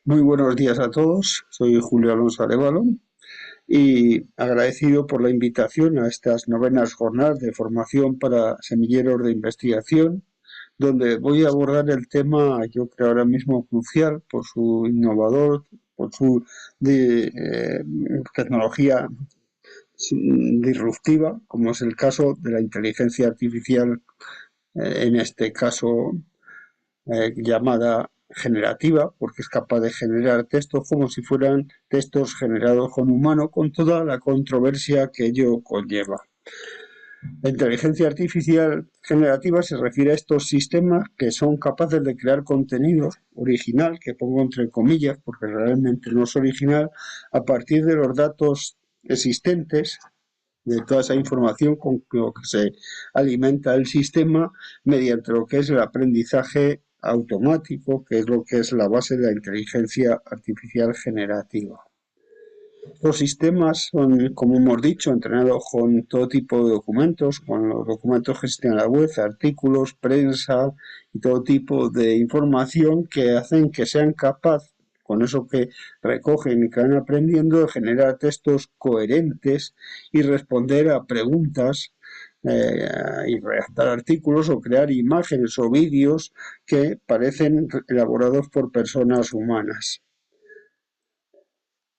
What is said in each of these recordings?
Muy buenos días a todos, soy Julio Alonso Arévalo y agradecido por la invitación a estas novenas jornadas de formación para semilleros de investigación, donde voy a abordar el tema, yo creo ahora mismo crucial, por su innovador, por su tecnología disruptiva, como es el caso de la inteligencia artificial, en este caso llamada generativa, porque es capaz de generar textos como si fueran textos generados con humano, con toda la controversia que ello conlleva. La inteligencia artificial generativa se refiere a estos sistemas que son capaces de crear contenido original, que pongo entre comillas, porque realmente no es original, a partir de los datos existentes, de toda esa información con lo que se alimenta el sistema mediante lo que es el aprendizaje automático, que es lo que es la base de la inteligencia artificial generativa. Los sistemas son, como hemos dicho, entrenados con todo tipo de documentos, con los documentos que existen en la web, artículos, prensa y todo tipo de información que hacen que sean capaces, con eso que recogen y que van aprendiendo, de generar textos coherentes y responder a preguntas y redactar artículos o crear imágenes o vídeos que parecen elaborados por personas humanas.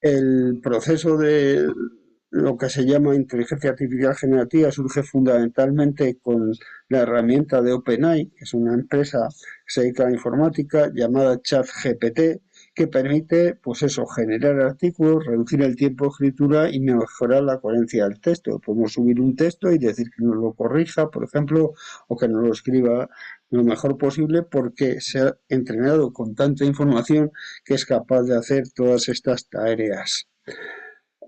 El proceso de lo que se llama inteligencia artificial generativa surge fundamentalmente con la herramienta de OpenAI, que es una empresa que se dedica a la informática, llamada ChatGPT, que permite, pues eso, generar artículos, reducir el tiempo de escritura y mejorar la coherencia del texto. Podemos subir un texto y decir que nos lo corrija, por ejemplo, o que nos lo escriba lo mejor posible porque se ha entrenado con tanta información que es capaz de hacer todas estas tareas.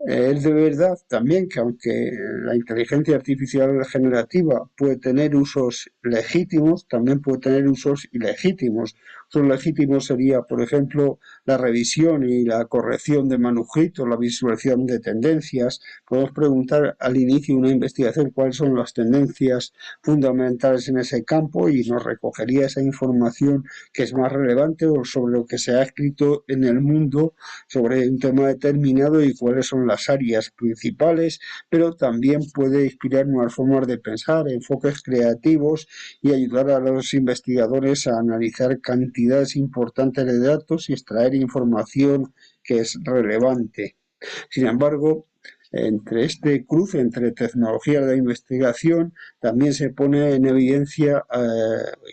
Es de verdad también que aunque la inteligencia artificial generativa puede tener usos legítimos, también puede tener usos ilegítimos. Usos legítimos sería, por ejemplo, la revisión y la corrección de manuscritos, la visualización de tendencias. Podemos preguntar al inicio de una investigación cuáles son las tendencias fundamentales en ese campo y nos recogería esa información que es más relevante o sobre lo que se ha escrito en el mundo sobre un tema determinado y cuáles son las áreas principales, pero también puede inspirar nuevas formas de pensar, enfoques creativos y ayudar a los investigadores a analizar cantidades importantes de datos y extraer información que es relevante. Sin embargo, entre este cruce entre tecnologías de investigación también se pone en evidencia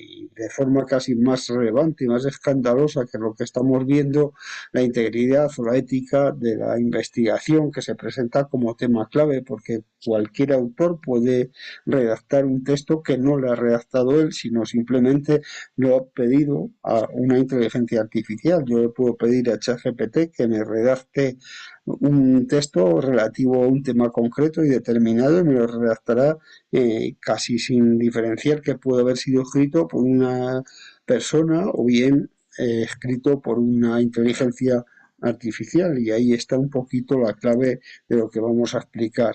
y de forma casi más relevante y más escandalosa que lo que estamos viendo, la integridad o la ética de la investigación, que se presenta como tema clave porque cualquier autor puede redactar un texto que no lo ha redactado él, sino simplemente lo ha pedido a una inteligencia artificial. Yo le puedo pedir a ChatGPT que me redacte un texto relativo a un tema concreto y determinado y me lo redactará casi sin diferenciar que puede haber sido escrito por una persona o bien escrito por una inteligencia artificial, y ahí está un poquito la clave de lo que vamos a explicar.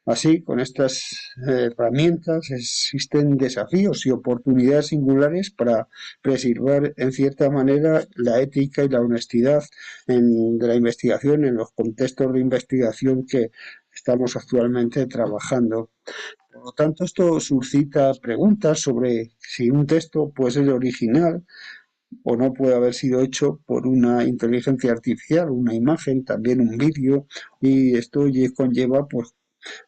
Así, con estas herramientas existen desafíos y oportunidades singulares para preservar, en cierta manera, la ética y la honestidad de la investigación en los contextos de investigación que estamos actualmente trabajando. Por lo tanto, esto suscita preguntas sobre si un texto puede ser original o no puede haber sido hecho por una inteligencia artificial, una imagen, también un vídeo, y esto conlleva pues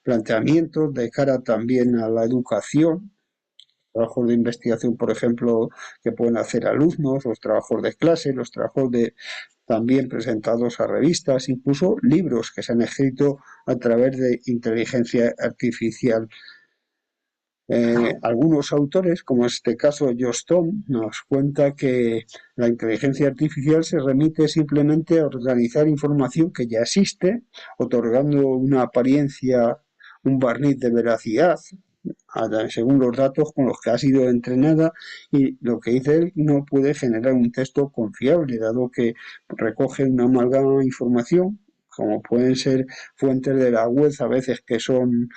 planteamientos de cara también a la educación, trabajos de investigación, por ejemplo, que pueden hacer alumnos, los trabajos de clase, los trabajos de también presentados a revistas, incluso libros que se han escrito a través de inteligencia artificial. Algunos autores, como en este caso Josh Thom, nos cuenta que la inteligencia artificial se remite simplemente a organizar información que ya existe, otorgando una apariencia, un barniz de veracidad, según los datos con los que ha sido entrenada, y lo que dice él no puede generar un texto confiable, dado que recoge una amalgama de información, como pueden ser fuentes de la web a veces que son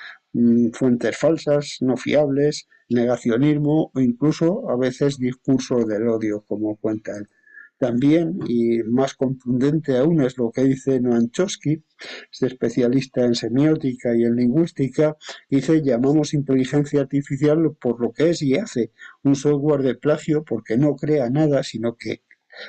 fuentes falsas, no fiables, negacionismo o incluso a veces discursos del odio, como cuenta él. También, y más contundente aún, es lo que dice Noam Chomsky, este especialista en semiótica y en lingüística, dice: llamamos inteligencia artificial por lo que es y hace, un software de plagio, porque no crea nada, sino que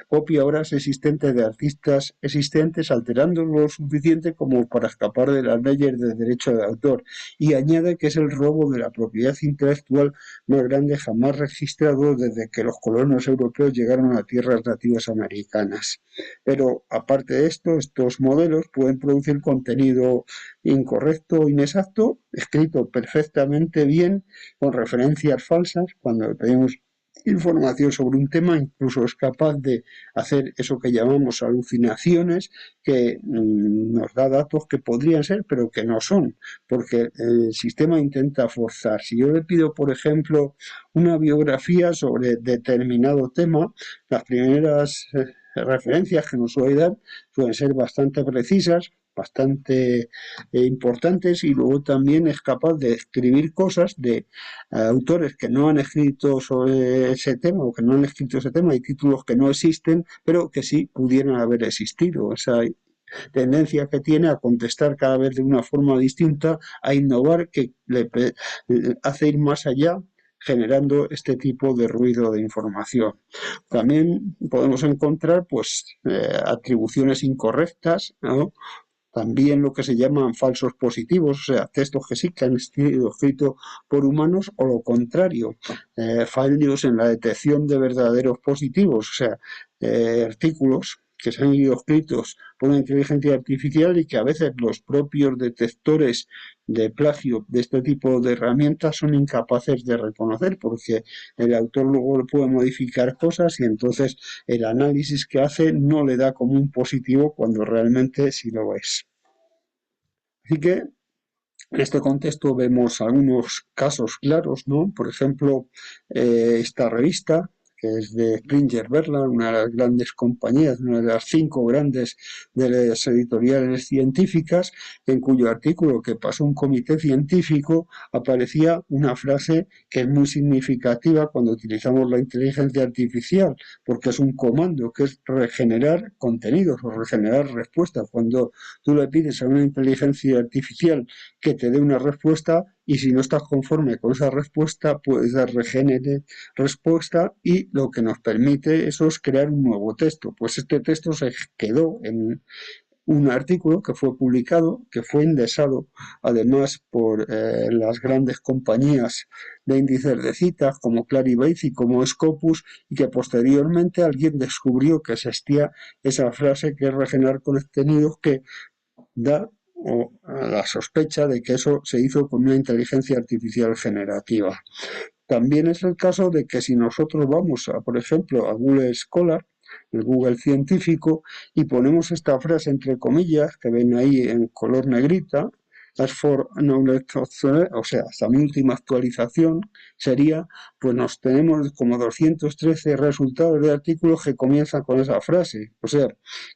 copia obras existentes de artistas existentes, alterándolo lo suficiente como para escapar de las leyes de derecho de autor, y añade que es el robo de la propiedad intelectual más grande jamás registrado desde que los colonos europeos llegaron a tierras nativas americanas. Pero aparte de esto, estos modelos pueden producir contenido incorrecto o inexacto, escrito perfectamente bien, con referencias falsas. Cuando le pedimos información sobre un tema, incluso es capaz de hacer eso que llamamos alucinaciones, que nos da datos que podrían ser, pero que no son, porque el sistema intenta forzar. Si yo le pido, por ejemplo, una biografía sobre determinado tema, las primeras referencias que nos suele dar suelen ser bastante precisas, bastante importantes, y luego también es capaz de escribir cosas de autores que no han escrito sobre ese tema o que no han escrito ese tema, y títulos que no existen, pero que sí pudieran haber existido. Esa tendencia que tiene a contestar cada vez de una forma distinta, a innovar, que le hace ir más allá, generando este tipo de ruido de información. También podemos encontrar pues atribuciones incorrectas, ¿no? También lo que se llaman falsos positivos, o sea, textos que sí que han sido escritos por humanos, o lo contrario, fallos en la detección de verdaderos positivos, o sea, artículos que se han ido escritos por una inteligencia artificial y que a veces los propios detectores de plagio de este tipo de herramientas son incapaces de reconocer, porque el autor luego puede modificar cosas y entonces el análisis que hace no le da como un positivo cuando realmente sí lo es. Así que en este contexto vemos algunos casos claros, ¿no? Por ejemplo, esta revista, que es de Springer Verlag, una de las grandes compañías, una de las 5 grandes de las editoriales científicas, en cuyo artículo, que pasó un comité científico, aparecía una frase que es muy significativa cuando utilizamos la inteligencia artificial, porque es un comando, que es regenerar contenidos o regenerar respuestas. Cuando tú le pides a una inteligencia artificial que te dé una respuesta, y si no estás conforme con esa respuesta, puedes dar regenere respuesta, y lo que nos permite eso es crear un nuevo texto. Pues este texto se quedó en un artículo que fue publicado, que fue indexado además por las grandes compañías de índices de citas como Clarivate y como Scopus, y que posteriormente alguien descubrió que existía esa frase, que es regenerar contenidos, que da o la sospecha de que eso se hizo con una inteligencia artificial generativa. También es el caso de que si nosotros vamos, a, por ejemplo, a Google Scholar, el Google científico, y ponemos esta frase entre comillas, que ven ahí en color negrita, as for knowledge, o sea, hasta mi última actualización, sería, pues nos tenemos como 213 resultados de artículos que comienzan con esa frase. O sea,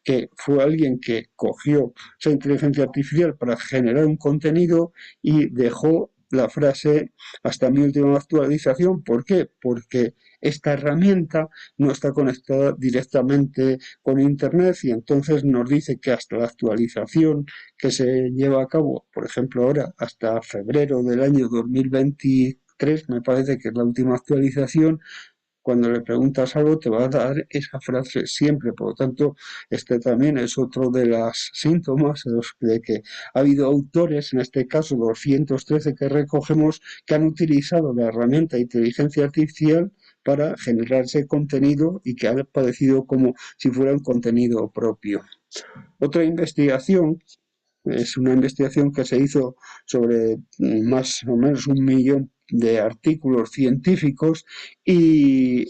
que fue alguien que cogió esa inteligencia artificial para generar un contenido y dejó la frase hasta mi última actualización. ¿Por qué? Porque esta herramienta no está conectada directamente con Internet, y entonces nos dice que hasta la actualización que se lleva a cabo, por ejemplo ahora, hasta febrero del año 2023, me parece que es la última actualización, cuando le preguntas algo te va a dar esa frase siempre. Por lo tanto, este también es otro de los síntomas de que ha habido autores, en este caso 213 que recogemos, que han utilizado la herramienta de inteligencia artificial para generarse contenido y que ha aparecido como si fuera un contenido propio. Otra investigación es una investigación que se hizo sobre más o menos 1 millón de artículos científicos, y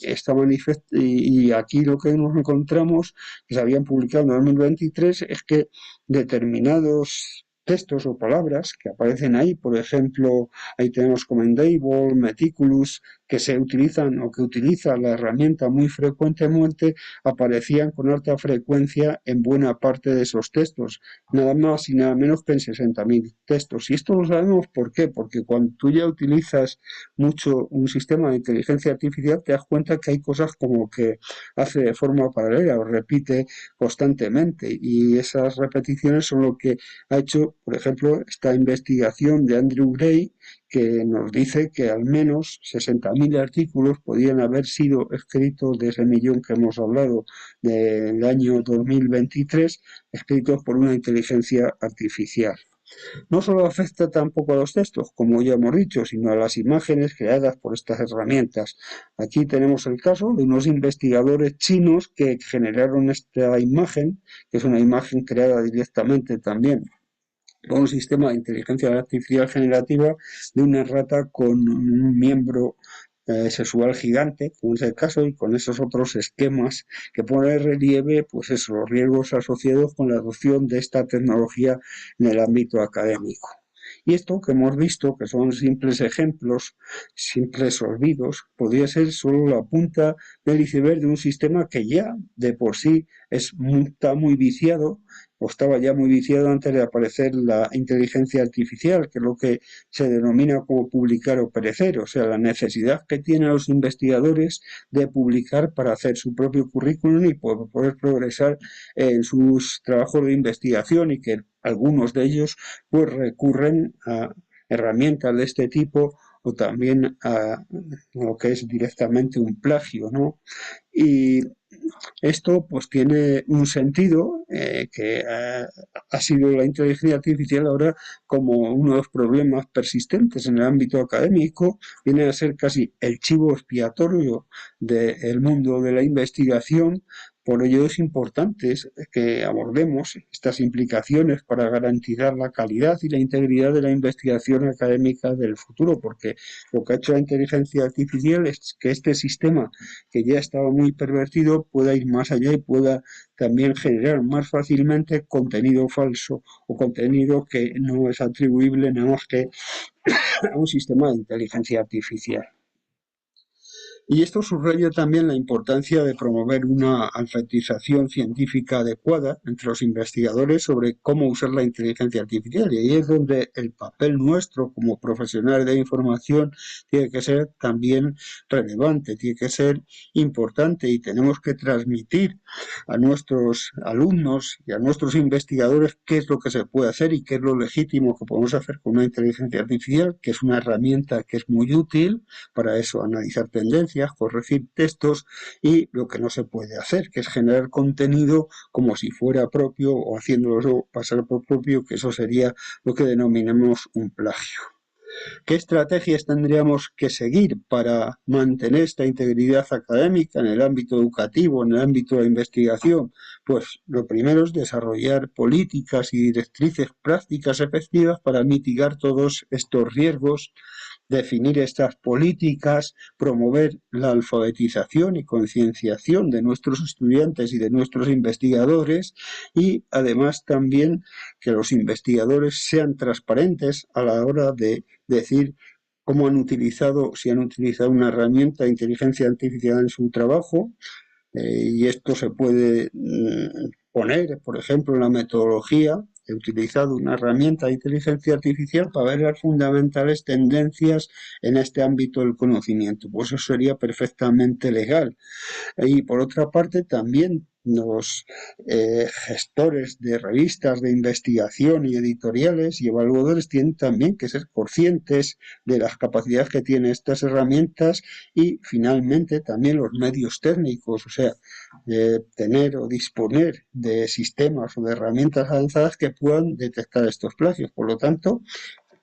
y aquí lo que nos encontramos, que se habían publicado en 2023, es que determinados textos o palabras que aparecen ahí, por ejemplo, ahí tenemos commendable, meticulous, que se utilizan o que utiliza la herramienta muy frecuentemente aparecían con alta frecuencia en buena parte de esos textos, nada más y nada menos que en 60.000 textos. Y esto lo sabemos ¿por qué? Porque cuando tú ya utilizas mucho un sistema de inteligencia artificial, te das cuenta que hay cosas como que hace de forma paralela o repite constantemente, y esas repeticiones son lo que ha hecho, por ejemplo, esta investigación de Andrew Gray, que nos dice que al menos 60.000 artículos podían haber sido escritos de ese millón que hemos hablado del año 2023, escritos por una inteligencia artificial. No solo afecta tampoco a los textos, como ya hemos dicho, sino a las imágenes creadas por estas herramientas. Aquí tenemos el caso de unos investigadores chinos que generaron esta imagen, que es una imagen creada directamente también con un sistema de inteligencia artificial generativa de una rata con un miembro sexual gigante, como es el caso, y con esos otros esquemas que ponen en relieve pues eso, los riesgos asociados con la adopción de esta tecnología en el ámbito académico. Y esto que hemos visto, que son simples ejemplos, simples olvidos, podría ser solo la punta del iceberg de un sistema que ya de por sí está muy viciado, o estaba ya muy viciado antes de aparecer la inteligencia artificial, que es lo que se denomina como publicar o perecer, o sea, la necesidad que tienen los investigadores de publicar para hacer su propio currículum y poder progresar en sus trabajos de investigación, y que algunos de ellos pues recurren a herramientas de este tipo o también a lo que es directamente un plagio, ¿no? Y esto pues tiene un sentido que ha sido la inteligencia artificial ahora como uno de los problemas persistentes en el ámbito académico, viene a ser casi el chivo expiatorio del mundo de la investigación. Por ello es importante que abordemos estas implicaciones para garantizar la calidad y la integridad de la investigación académica del futuro, porque lo que ha hecho la inteligencia artificial es que este sistema, que ya estaba muy pervertido, pueda ir más allá y pueda también generar más fácilmente contenido falso o contenido que no es atribuible nada más que a un sistema de inteligencia artificial. Y esto subraya también la importancia de promover una alfabetización científica adecuada entre los investigadores sobre cómo usar la inteligencia artificial. Y ahí es donde el papel nuestro como profesionales de información tiene que ser también relevante, tiene que ser importante, y tenemos que transmitir a nuestros alumnos y a nuestros investigadores qué es lo que se puede hacer y qué es lo legítimo que podemos hacer con una inteligencia artificial, que es una herramienta que es muy útil para eso, analizar tendencias, corregir textos, y lo que no se puede hacer, que es generar contenido como si fuera propio o haciéndolo pasar por propio, que eso sería lo que denominamos un plagio. ¿Qué estrategias tendríamos que seguir para mantener esta integridad académica en el ámbito educativo, en el ámbito de la investigación? Pues lo primero es desarrollar políticas y directrices prácticas efectivas para mitigar todos estos riesgos, definir estas políticas, promover la alfabetización y concienciación de nuestros estudiantes y de nuestros investigadores, y además también que los investigadores sean transparentes a la hora de decir cómo han utilizado, si han utilizado una herramienta de inteligencia artificial en su trabajo, y esto se puede poner, por ejemplo, en la metodología. He utilizado una herramienta de inteligencia artificial para ver las fundamentales tendencias en este ámbito del conocimiento. Pues eso sería perfectamente legal. Y por otra parte, también los gestores de revistas de investigación y editoriales y evaluadores tienen también que ser conscientes de las capacidades que tienen estas herramientas, y finalmente también los medios técnicos, o sea, tener o disponer de sistemas o de herramientas avanzadas que puedan detectar estos plagios. Por lo tanto,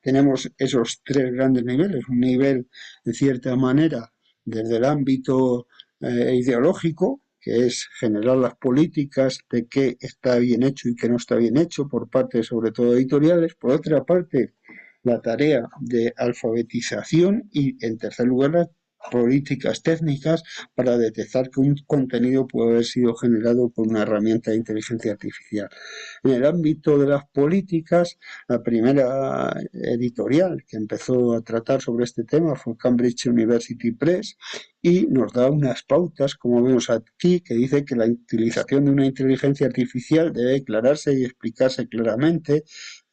tenemos esos tres grandes niveles: un nivel, de cierta manera, desde el ámbito ideológico, que es generar las políticas de qué está bien hecho y qué no está bien hecho por parte sobre todo editoriales. Por otra parte, la tarea de alfabetización, y en tercer lugar políticas técnicas para detectar que un contenido puede haber sido generado por una herramienta de inteligencia artificial. En el ámbito de las políticas, la primera editorial que empezó a tratar sobre este tema fue Cambridge University Press y nos da unas pautas, como vemos aquí, que dice que la utilización de una inteligencia artificial debe declararse y explicarse claramente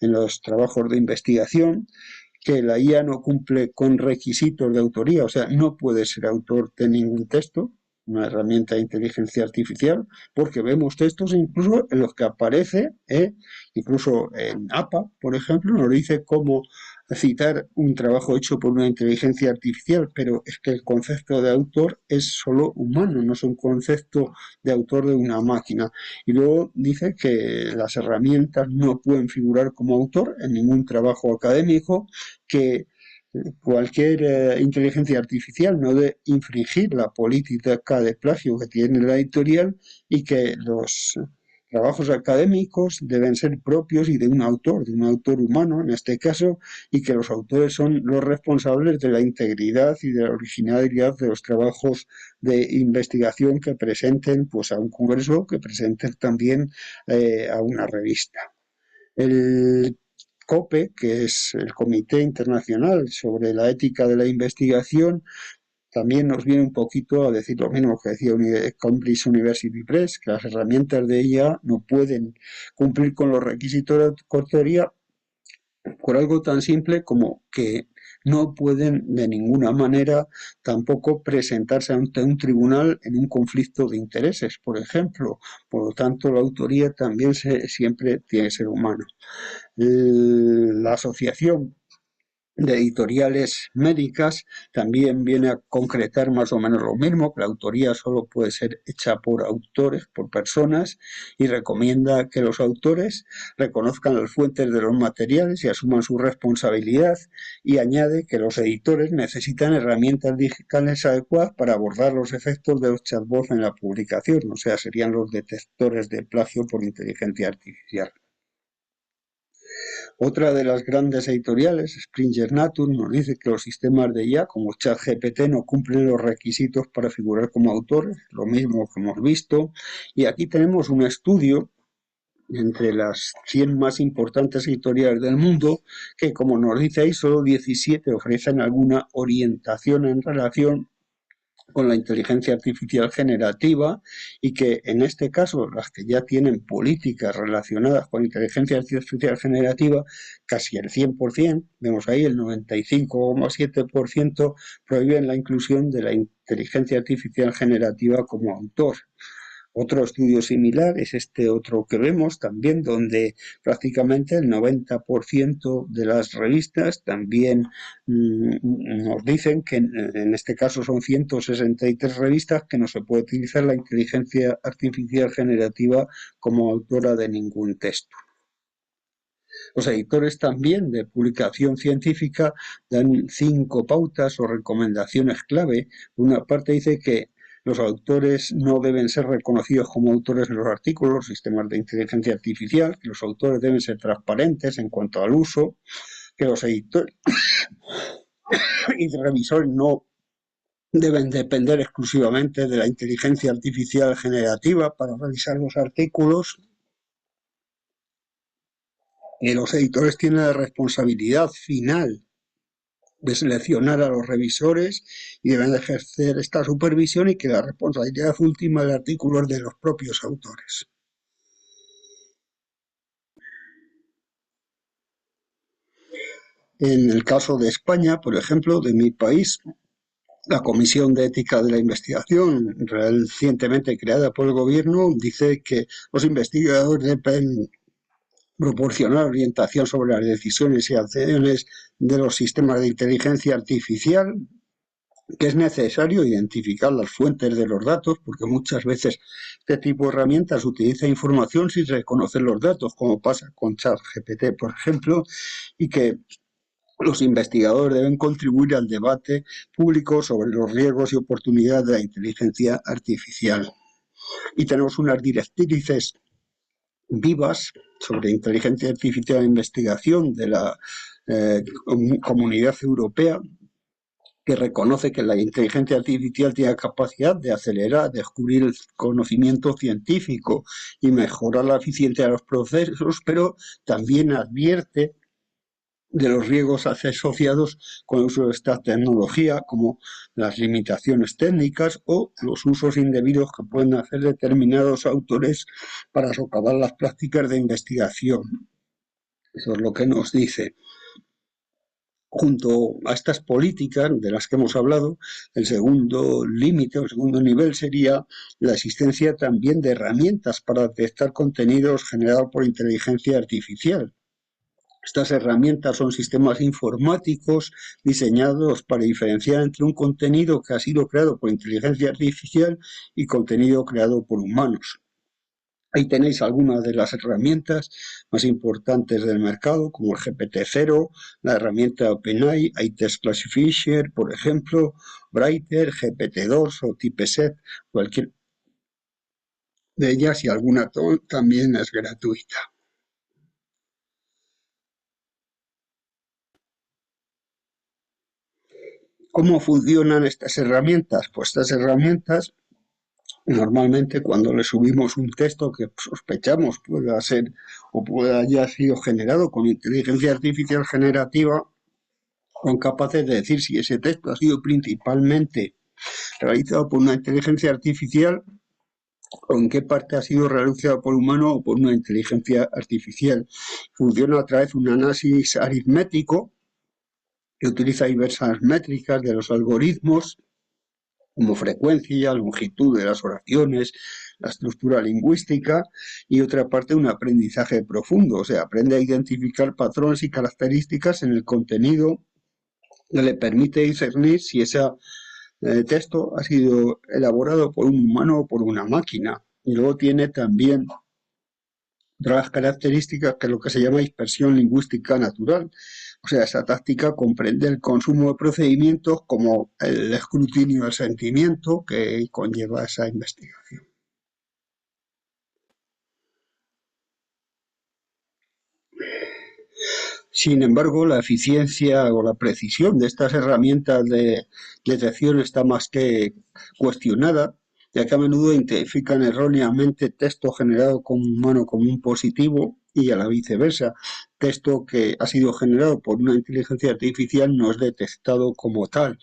en los trabajos de investigación, que la IA no cumple con requisitos de autoría, o sea, no puede ser autor de ningún texto, una herramienta de inteligencia artificial, porque vemos textos incluso en los que aparece, incluso en APA, por ejemplo, nos dice cómo citar un trabajo hecho por una inteligencia artificial, pero es que el concepto de autor es solo humano, no es un concepto de autor de una máquina. Y luego dice que las herramientas no pueden figurar como autor en ningún trabajo académico, que cualquier inteligencia artificial no debe infringir la política de plagio que tiene la editorial y que los trabajos académicos deben ser propios y de un autor humano en este caso, y que los autores son los responsables de la integridad y de la originalidad de los trabajos de investigación que presenten pues, a un congreso, que presenten también a una revista. El COPE, que es el Comité Internacional sobre la Ética de la Investigación, también nos viene un poquito a decir lo mismo que decía Cambridge University Press, que las herramientas de IA no pueden cumplir con los requisitos de autoría por algo tan simple como que no pueden de ninguna manera tampoco presentarse ante un tribunal en un conflicto de intereses, por ejemplo. Por lo tanto, la autoría también siempre tiene que ser humana. La asociación de editoriales médicas también viene a concretar más o menos lo mismo, que la autoría solo puede ser hecha por autores, por personas, y recomienda que los autores reconozcan las fuentes de los materiales y asuman su responsabilidad, y añade que los editores necesitan herramientas digitales adecuadas para abordar los efectos de los chatbots en la publicación, o sea, serían los detectores de plagio por inteligencia artificial. Otra de las grandes editoriales, Springer Nature, nos dice que los sistemas de IA como ChatGPT no cumplen los requisitos para figurar como autores, lo mismo que hemos visto. Y aquí tenemos un estudio entre las 100 más importantes editoriales del mundo, que como nos dice ahí, solo 17 ofrecen alguna orientación en relación con la inteligencia artificial generativa, y que en este caso las que ya tienen políticas relacionadas con inteligencia artificial generativa, casi el 100%, vemos ahí el 95,7% prohíben la inclusión de la inteligencia artificial generativa como autor. Otro estudio similar es este otro que vemos también, donde prácticamente el 90% de las revistas también nos dicen que en este caso son 163 revistas que no se puede utilizar la inteligencia artificial generativa como autora de ningún texto. Los editores también de publicación científica dan 5 pautas o recomendaciones clave. Por una parte dice que los autores no deben ser reconocidos como autores de los artículos, los sistemas de inteligencia artificial, que los autores deben ser transparentes en cuanto al uso, que los editores y revisores no deben depender exclusivamente de la inteligencia artificial generativa para revisar los artículos, que los editores tienen la responsabilidad final de seleccionar a los revisores y deben ejercer esta supervisión, y que la responsabilidad última del artículo es de los propios autores. En el caso de España, por ejemplo, de mi país, la Comisión de Ética de la Investigación, recientemente creada por el Gobierno, dice que los investigadores deben proporcionar orientación sobre las decisiones y acciones de los sistemas de inteligencia artificial, que es necesario identificar las fuentes de los datos, porque muchas veces este tipo de herramientas utiliza información sin reconocer los datos, como pasa con ChatGPT, por ejemplo, y que los investigadores deben contribuir al debate público sobre los riesgos y oportunidades de la inteligencia artificial. Y tenemos unas directrices vivas sobre inteligencia artificial e investigación de la Comunidad Europea, que reconoce que la inteligencia artificial tiene capacidad de acelerar, descubrir el conocimiento científico y mejorar la eficiencia de los procesos, pero también advierte de los riesgos asociados con el uso de esta tecnología, como las limitaciones técnicas o los usos indebidos que pueden hacer determinados autores para socavar las prácticas de investigación. Eso es lo que nos dice. Junto a estas políticas de las que hemos hablado, el segundo límite o el segundo nivel sería la existencia también de herramientas para detectar contenidos generados por inteligencia artificial. Estas herramientas son sistemas informáticos diseñados para diferenciar entre un contenido que ha sido creado por inteligencia artificial y contenido creado por humanos. Ahí tenéis algunas de las herramientas más importantes del mercado, como el GPT-0, la herramienta OpenAI, iText Classifier, por ejemplo, Brighter, GPT-2 o Typeset, cualquier de ellas, y alguna también es gratuita. ¿Cómo funcionan estas herramientas? Pues estas herramientas, normalmente cuando le subimos un texto que sospechamos pueda ser o pueda haya sido generado con inteligencia artificial generativa, son capaces de decir si ese texto ha sido principalmente realizado por una inteligencia artificial o en qué parte ha sido realizado por humano o por una inteligencia artificial. Funciona a través de un análisis aritmético que utiliza diversas métricas de los algoritmos, como frecuencia, longitud de las oraciones, la estructura lingüística y otra parte un aprendizaje profundo, o sea, aprende a identificar patrones y características en el contenido que le permite discernir si ese texto ha sido elaborado por un humano o por una máquina. Y luego tiene también otras características que es lo que se llama dispersión lingüística natural. O sea, esa táctica comprende el consumo de procedimientos como el escrutinio del sentimiento que conlleva esa investigación. Sin embargo, la eficiencia o la precisión de estas herramientas de detección está más que cuestionada, ya que a menudo identifican erróneamente texto generado con humano como un positivo y a la viceversa. Texto que ha sido generado por una inteligencia artificial no es detectado como tal.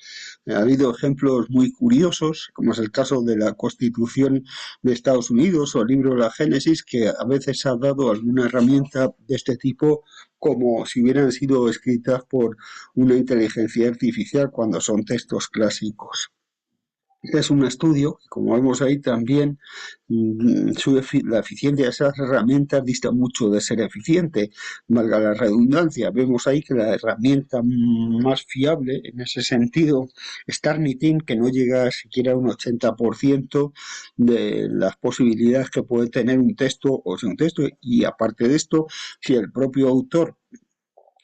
Ha habido ejemplos muy curiosos, como es el caso de la Constitución de Estados Unidos o el libro de la Génesis, que a veces ha dado alguna herramienta de este tipo como si hubieran sido escritas por una inteligencia artificial cuando son textos clásicos. Es un estudio, como vemos ahí también, la eficiencia de esas herramientas dista mucho de ser eficiente, valga la redundancia. Vemos ahí que la herramienta más fiable en ese sentido es Turnitin, que no llega siquiera a un 80% de las posibilidades que puede tener un texto o sea un texto, y aparte de esto, si el propio autor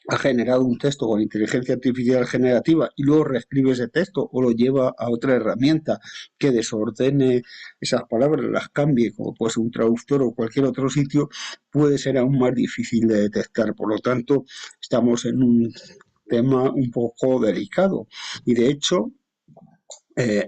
ha generado un texto con inteligencia artificial generativa y luego reescribe ese texto o lo lleva a otra herramienta que desordene esas palabras, las cambie, como puede ser un traductor o cualquier otro sitio, puede ser aún más difícil de detectar. Por lo tanto, estamos en un tema un poco delicado. Y de hecho,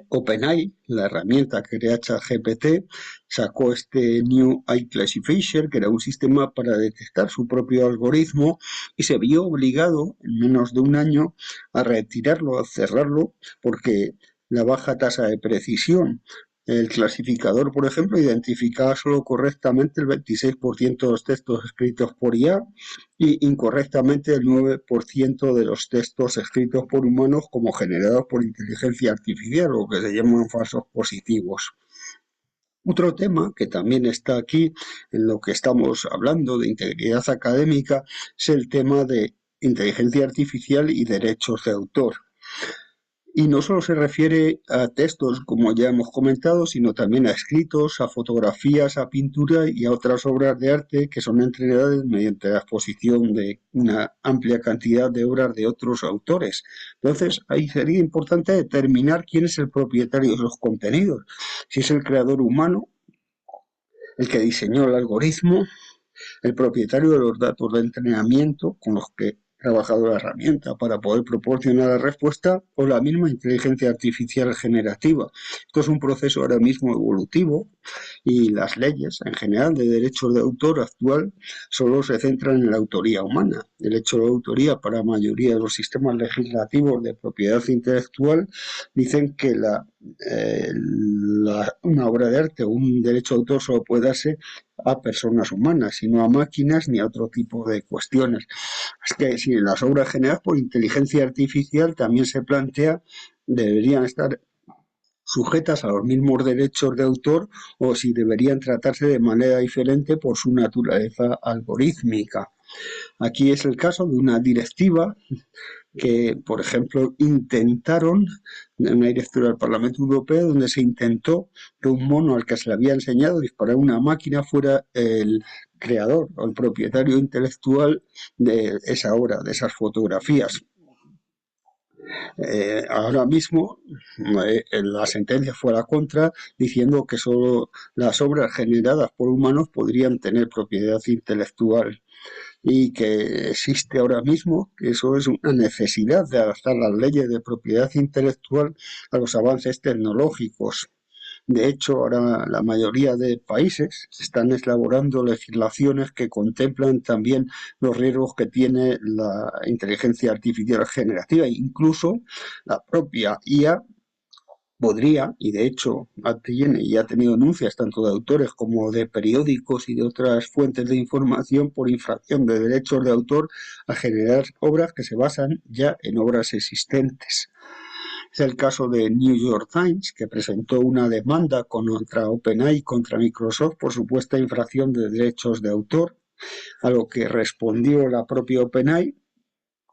OpenAI, la herramienta que crea ChatGPT, sacó este New AI Classifier, que era un sistema para detectar su propio algoritmo, y se vio obligado en menos de un año a retirarlo, a cerrarlo, porque la baja tasa de precisión. El clasificador, por ejemplo, identificaba solo correctamente el 26% de los textos escritos por IA y incorrectamente el 9% de los textos escritos por humanos como generados por inteligencia artificial, o que se llaman falsos positivos. Otro tema que también está aquí en lo que estamos hablando de integridad académica es el tema de inteligencia artificial y derechos de autor. Y no solo se refiere a textos, como ya hemos comentado, sino también a escritos, a fotografías, a pintura y a otras obras de arte que son entregadas mediante la exposición de una amplia cantidad de obras de otros autores. Entonces, ahí sería importante determinar quién es el propietario de los contenidos. Si es el creador humano, el que diseñó el algoritmo, el propietario de los datos de entrenamiento con los que trabajado la herramienta para poder proporcionar la respuesta o la misma inteligencia artificial generativa. Esto es un proceso ahora mismo evolutivo y las leyes en general de derechos de autor actual solo se centran en la autoría humana. El hecho de autoría para la mayoría de los sistemas legislativos de propiedad intelectual dicen que una obra de arte o un derecho de autor solo puede darse a personas humanas y no a máquinas ni a otro tipo de cuestiones. Es que si las obras generadas por inteligencia artificial también se plantea deberían estar sujetas a los mismos derechos de autor o si deberían tratarse de manera diferente por su naturaleza algorítmica. Aquí es el caso de una directiva que, por ejemplo, intentaron, una directiva del Parlamento Europeo, donde se intentó que un mono al que se le había enseñado a disparar una máquina fuera el creador o el propietario intelectual de esa obra, de esas fotografías. Ahora mismo la sentencia fue a la contra, diciendo que solo las obras generadas por humanos podrían tener propiedad intelectual y que existe ahora mismo, que eso es una necesidad de adaptar las leyes de propiedad intelectual a los avances tecnológicos. De hecho, ahora la mayoría de países están elaborando legislaciones que contemplan también los riesgos que tiene la inteligencia artificial generativa. Incluso la propia IA podría, y de hecho tiene y ha tenido denuncias tanto de autores como de periódicos y de otras fuentes de información por infracción de derechos de autor a generar obras que se basan ya en obras existentes. Es el caso de New York Times, que presentó una demanda contra OpenAI y contra Microsoft por supuesta infracción de derechos de autor, a lo que respondió la propia OpenAI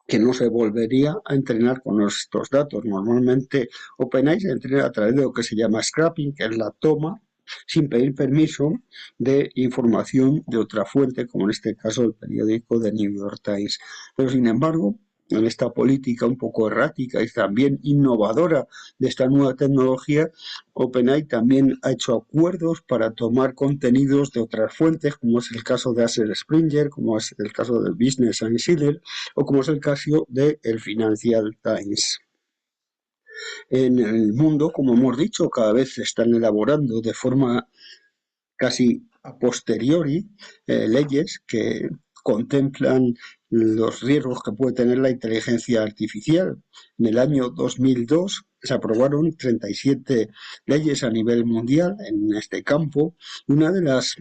que no se volvería a entrenar con estos datos. Normalmente OpenAI se entrena a través de lo que se llama scrapping, que es la toma sin pedir permiso de información de otra fuente, como en este caso el periódico de New York Times. Pero sin embargo, en esta política un poco errática y también innovadora de esta nueva tecnología, OpenAI también ha hecho acuerdos para tomar contenidos de otras fuentes, como es el caso de Axel Springer, como es el caso de Business Insider o como es el caso de el Financial Times. En el mundo, como hemos dicho, cada vez se están elaborando de forma casi a posteriori leyes que contemplan los riesgos que puede tener la inteligencia artificial. En el año 2002 se aprobaron 37 leyes a nivel mundial en este campo. Una de las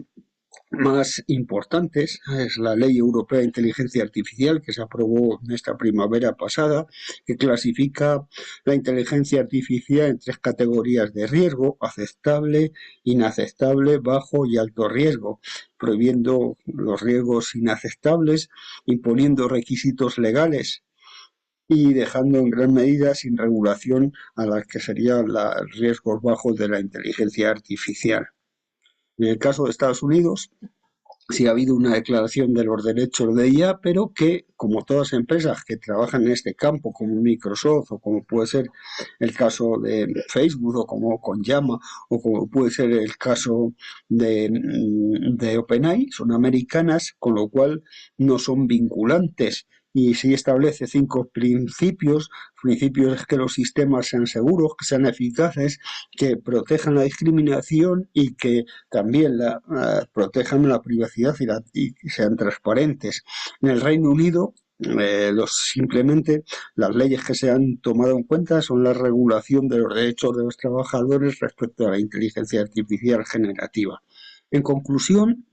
más importantes es la Ley Europea de Inteligencia Artificial que se aprobó en esta primavera pasada, que clasifica la inteligencia artificial en tres categorías de riesgo: aceptable, inaceptable, bajo y alto riesgo, prohibiendo los riesgos inaceptables, imponiendo requisitos legales y dejando en gran medida sin regulación a las que serían los riesgos bajos de la inteligencia artificial. En el caso de Estados Unidos, sí ha habido una declaración de los derechos de IA, pero que, como todas las empresas que trabajan en este campo, como Microsoft, o como puede ser el caso de Facebook, o como con Llama, o como puede ser el caso de OpenAI, son americanas, con lo cual no son vinculantes. Y sí establece 5 principios. Principios es que los sistemas sean seguros, que sean eficaces, que protejan la discriminación y que también protejan la privacidad y sean transparentes. En el Reino Unido, simplemente las leyes que se han tomado en cuenta son la regulación de los derechos de los trabajadores respecto a la inteligencia artificial generativa. En conclusión,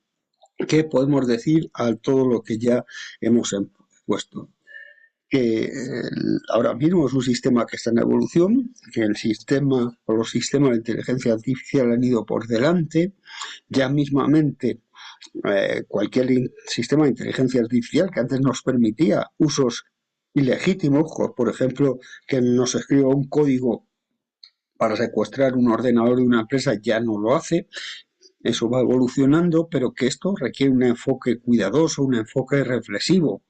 ¿qué podemos decir a todo lo que ya hemos expuesto? Que ahora mismo es un sistema que está en evolución, que los sistemas de inteligencia artificial han ido por delante, ya mismamente cualquier sistema de inteligencia artificial que antes nos permitía usos ilegítimos, por ejemplo, que nos escriba un código para secuestrar un ordenador de una empresa, ya no lo hace. Eso va evolucionando, pero que esto requiere un enfoque cuidadoso, un enfoque reflexivo,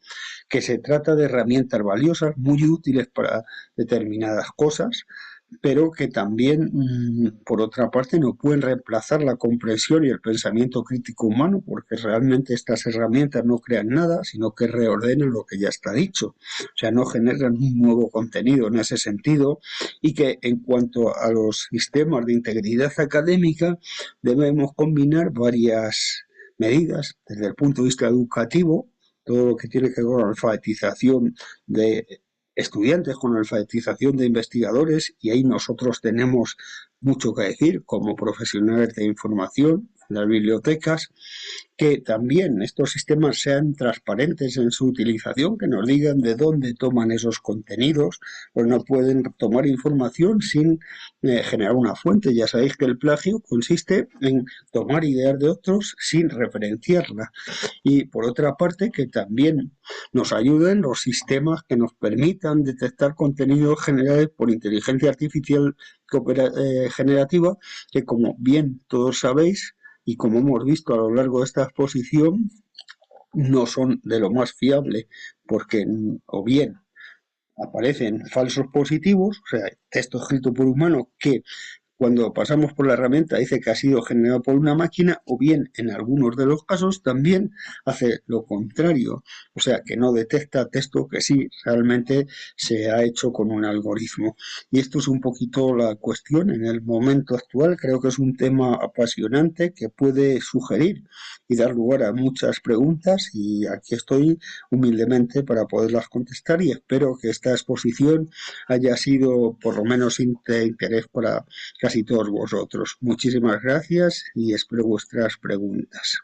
que se trata de herramientas valiosas, muy útiles para determinadas cosas, pero que también, por otra parte, no pueden reemplazar la comprensión y el pensamiento crítico humano, porque realmente estas herramientas no crean nada, sino que reordenan lo que ya está dicho. O sea, no generan un nuevo contenido en ese sentido, y que en cuanto a los sistemas de integridad académica, debemos combinar varias medidas desde el punto de vista educativo, todo lo que tiene que ver con la alfabetización de estudiantes, con la alfabetización de investigadores, y ahí nosotros tenemos mucho que decir como profesionales de información, las bibliotecas, que también estos sistemas sean transparentes en su utilización, que nos digan de dónde toman esos contenidos, pues no pueden tomar información sin generar una fuente. Ya sabéis que el plagio consiste en tomar ideas de otros sin referenciarla. Y por otra parte, que también nos ayuden los sistemas que nos permitan detectar contenidos generados por inteligencia artificial generativa, que como bien todos sabéis, y como hemos visto a lo largo de esta exposición, no son de lo más fiable, porque o bien aparecen falsos positivos, o sea, texto escrito por humano que cuando pasamos por la herramienta dice que ha sido generado por una máquina, o bien en algunos de los casos también hace lo contrario, o sea que no detecta texto que sí realmente se ha hecho con un algoritmo. Y esto es un poquito la cuestión en el momento actual. Creo que es un tema apasionante que puede sugerir y dar lugar a muchas preguntas, y aquí estoy humildemente para poderlas contestar, y espero que esta exposición haya sido por lo menos de interés para casi todos vosotros. Muchísimas gracias y espero vuestras preguntas.